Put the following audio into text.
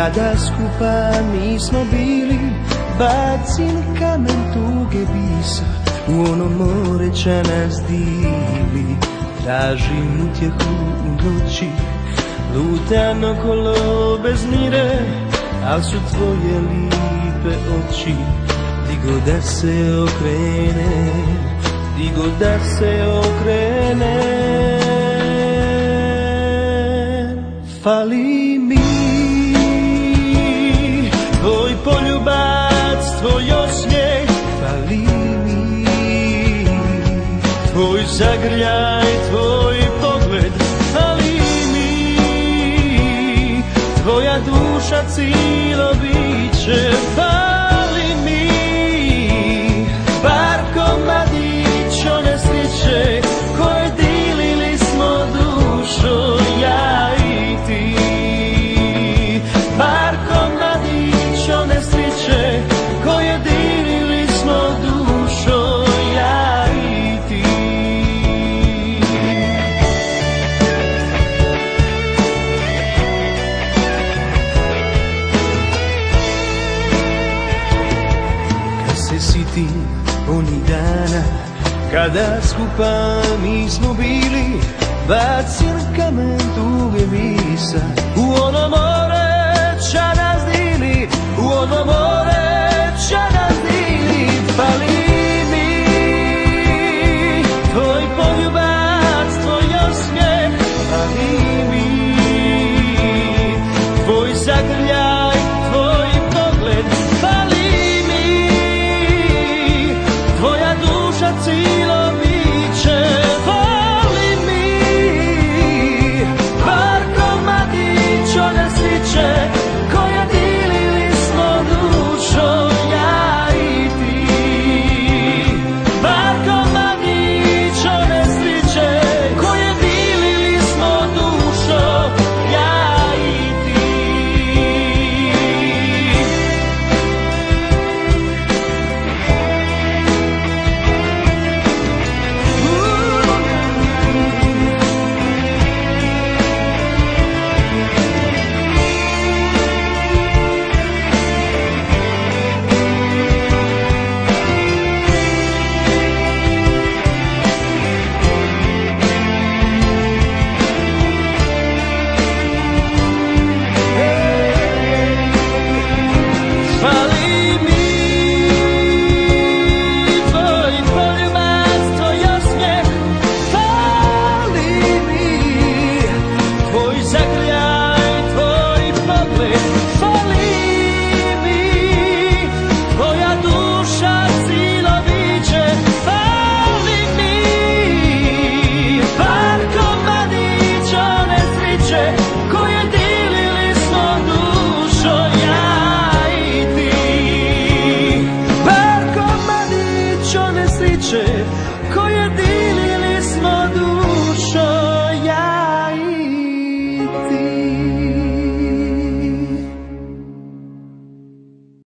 Kada skupa nismo bili, bacim kamen tuge bisa, u ono more će nas dili. Tražim utjehu u noći, lutam okolo bez mire, al su tvoje lipe oči. Di god da se okrene, di god da se okrene, fali mi tvoj poljubac, tvoj osmijeh, fali mi tvoj zagrljaj, tvoj pogled, fali mi tvoja duša, cijelo biće, fali mi bar komadić one sreće koje dilili smo dušo, ja i ti. Bar komadić one sreće koje dilili smo dušo, ja i ti. Kad se sitim onih dana kada skupa nismo bili, bacim kamen tuge bisa, u ono more će nas dili, u ono more će